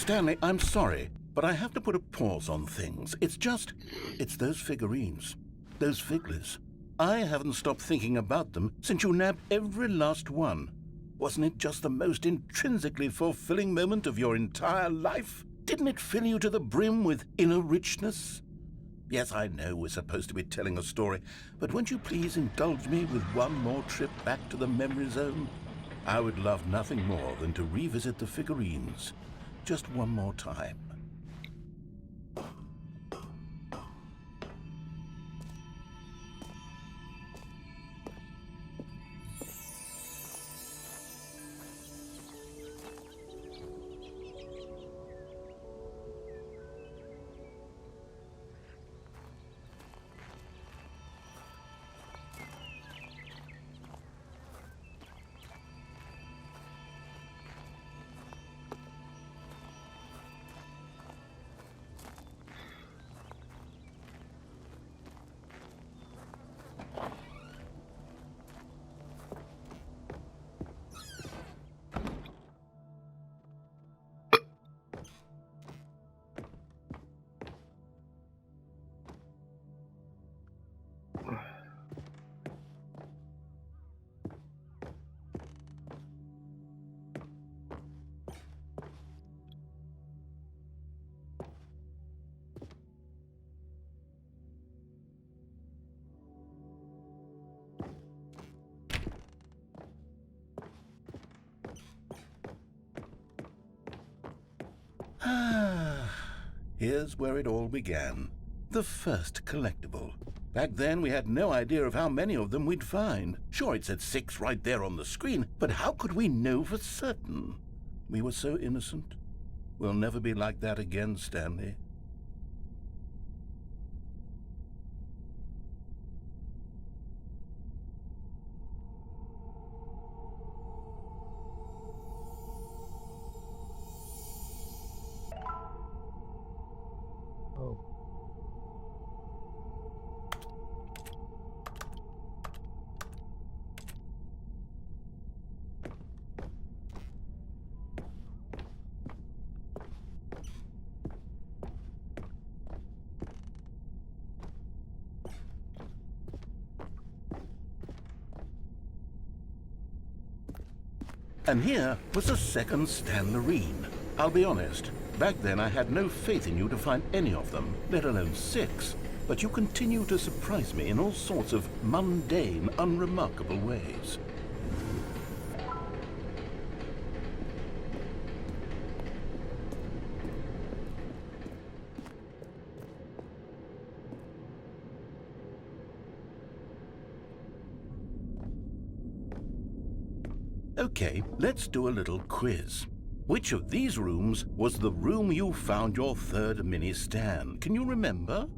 Stanley, I'm sorry, but I have to put a pause on things. It's those figurines. Those figglers. I haven't stopped thinking about them since you nabbed every last one. Wasn't it just the most intrinsically fulfilling moment of your entire life? Didn't it fill you to the brim with inner richness? Yes, I know we're supposed to be telling a story, but won't you please indulge me with one more trip back to the memory zone? I would love nothing more than to revisit the figurines. Just one more time. Here's where it all began. The first collectible. Back then, we had no idea of how many of them we'd find. Sure, it said 6 right there on the screen, but how could we know for certain? We were so innocent. We'll never be like that again, Stanley. And here was the second Stanley. I'll be honest, back then I had no faith in you to find any of them, let alone 6. But you continue to surprise me in all sorts of mundane, unremarkable ways. Okay, let's do a little quiz. Which of these rooms was the room you found your third mini Stan? Can you remember?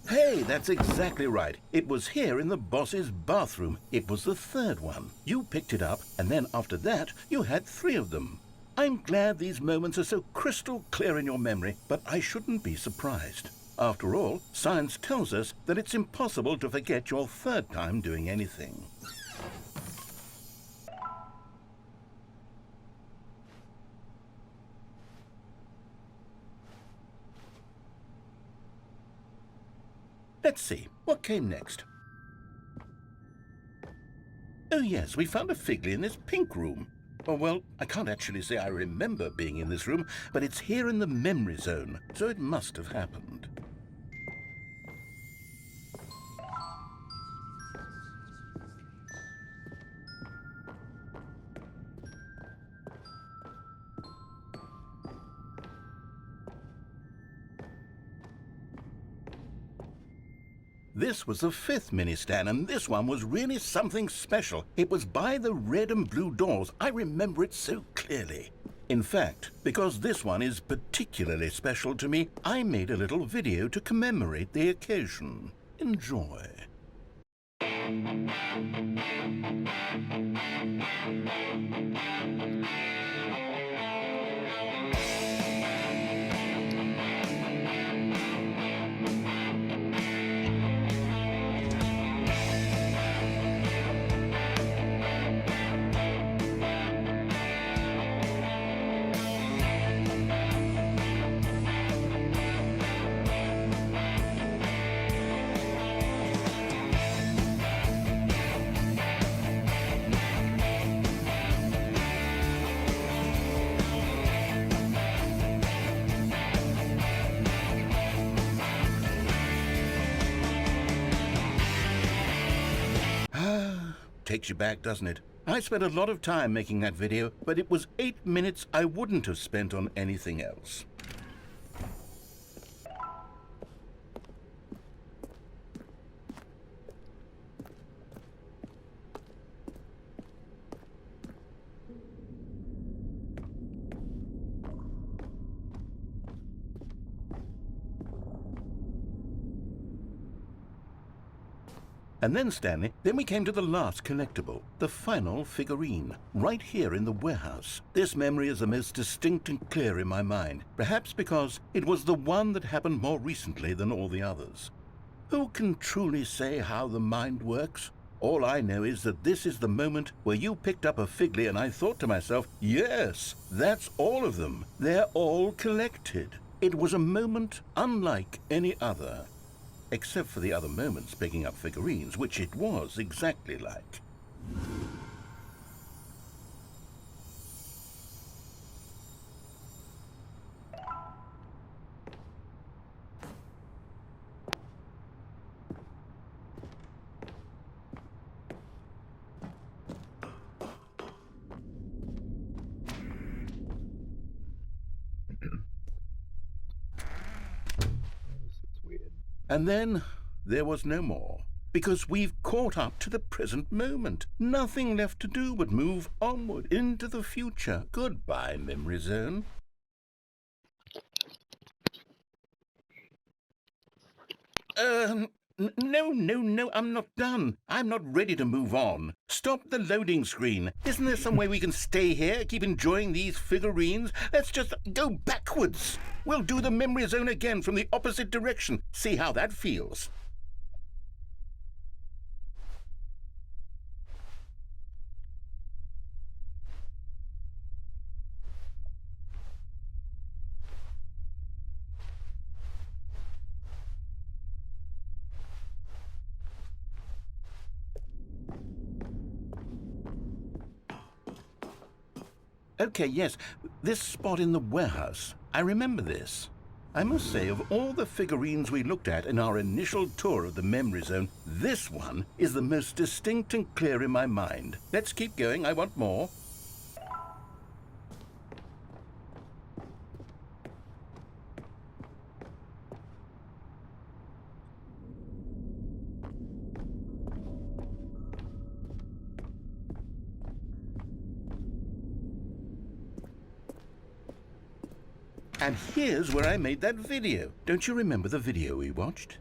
Hey, that's exactly right. It was here in the boss's bathroom. It was the third one. You picked it up, and then after that, you had 3 of them. I'm glad these moments are so crystal clear in your memory, but I shouldn't be surprised. After all, science tells us that it's impossible to forget your third time doing anything. Let's see, what came next? Oh yes, we found a Figley in this pink room. Oh well, I can't actually say I remember being in this room, but it's here in the memory zone, so it must have happened. This was the 5th mini Stan, and this one was really something special. It was by the red and blue doors. I remember it so clearly. In fact, because this one is particularly special to me, I made a little video to commemorate the occasion. Enjoy. takes you back, doesn't it? I spent a lot of time making that video, but it was 8 minutes I wouldn't have spent on anything else. And then, Stanley, then we came to the last collectible, the final figurine, right here in the warehouse. This memory is the most distinct and clear in my mind, perhaps because it was the one that happened more recently than all the others. Who can truly say how the mind works? All I know is that this is the moment where you picked up a Figley and I thought to myself, yes, that's all of them. They're all collected. It was a moment unlike any other. Except for the other moments picking up figurines, which it was exactly like. And then there was no more, because we've caught up to the present moment. Nothing left to do but move onward into the future. Goodbye, Memory Zone. No, I'm not done. I'm not ready to move on. Stop the loading screen. Isn't there some way we can stay here, keep enjoying these figurines? Let's just go backwards. We'll do the Memory Zone again from the opposite direction. See how that feels. Okay, yes, this spot in the warehouse. I remember this. I must say, of all the figurines we looked at in our initial tour of the Memory Zone, this one is the most distinct and clear in my mind. Let's keep going, I want more. And here's where I made that video. Don't you remember the video we watched?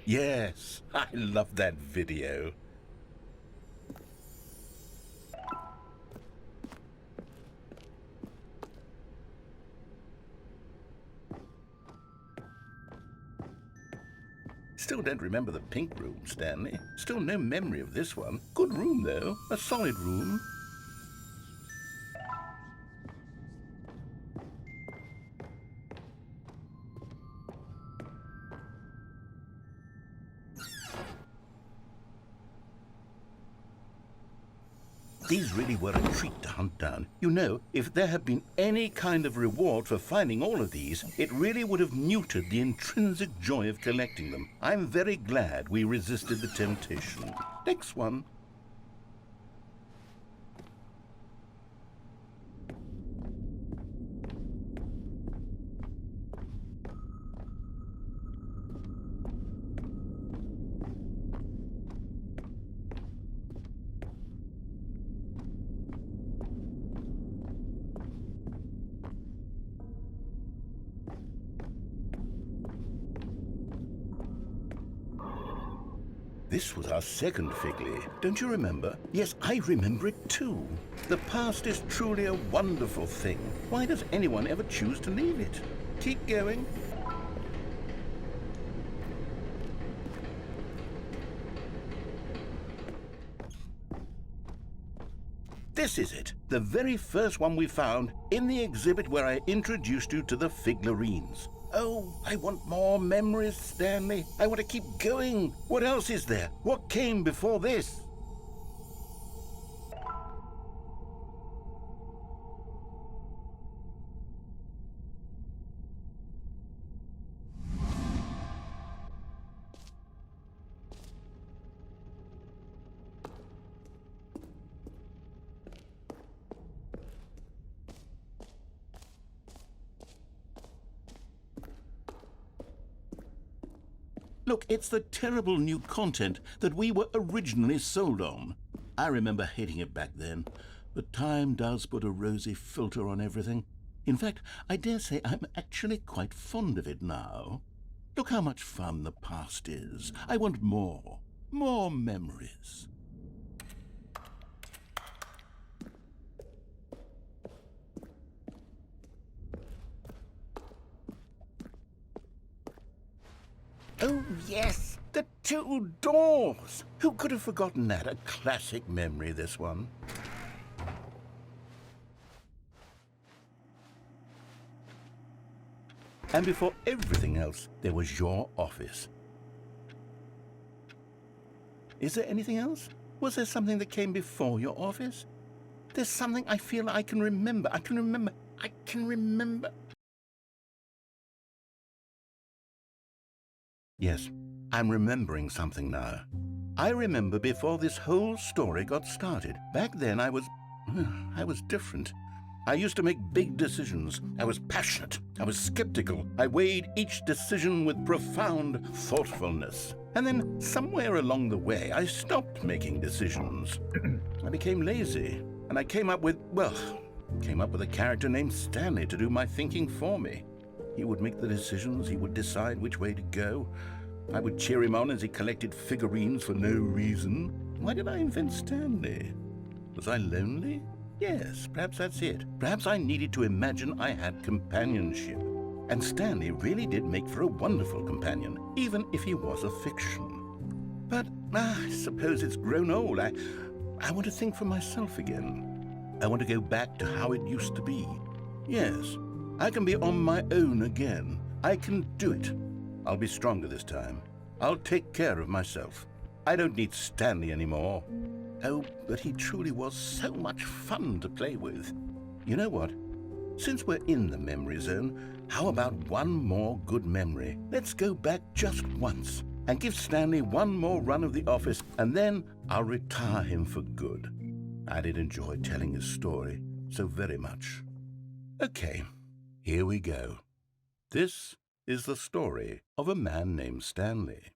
Yes, I love that video. Still don't remember the pink room, Stanley. Still no memory of this one. Good room, though. A solid room. These really were a treat to hunt down. You know, if there had been any kind of reward for finding all of these, it really would have muted the intrinsic joy of collecting them. I'm very glad we resisted the temptation. Next one. This was our second Figley. Don't you remember? Yes, I remember it too. The past is truly a wonderful thing. Why does anyone ever choose to leave it? Keep going. This is it, the very first one we found in the exhibit where I introduced you to the figurines. Oh, I want more memories, Stanley. I want to keep going. What else is there? What came before this? Look, it's the terrible new content that we were originally sold on. I remember hating it back then, but time does put a rosy filter on everything. In fact, I dare say I'm actually quite fond of it now. Look how much fun the past is. I want more. More memories. Oh, yes, the two doors. Who could have forgotten that? A classic memory, this one. And before everything else, there was your office. Is there anything else? Was there something that came before your office? There's something I feel I can remember. I can remember. Yes, I'm remembering something now. I remember before this whole story got started. Back then I was different. I used to make big decisions. I was passionate. I was skeptical. I weighed each decision with profound thoughtfulness. And then somewhere along the way, I stopped making decisions. I became lazy. And I came up with a character named Stanley to do my thinking for me. He would make the decisions. He would decide which way to go. I would cheer him on as he collected figurines for no reason. Why did I invent Stanley? Was I lonely? Yes, perhaps that's it. Perhaps I needed to imagine I had companionship. And Stanley really did make for a wonderful companion, even if he was a fiction. But I suppose it's grown old. I want to think for myself again. I want to go back to how it used to be. Yes, I can be on my own again. I can do it. I'll be stronger this time. I'll take care of myself. I don't need Stanley anymore. Oh, but he truly was so much fun to play with. You know what? Since we're in the memory zone, how about one more good memory? Let's go back just once and give Stanley one more run of the office, and then I'll retire him for good. I did enjoy telling his story so very much. Okay, here we go. This is the story of a man named Stanley.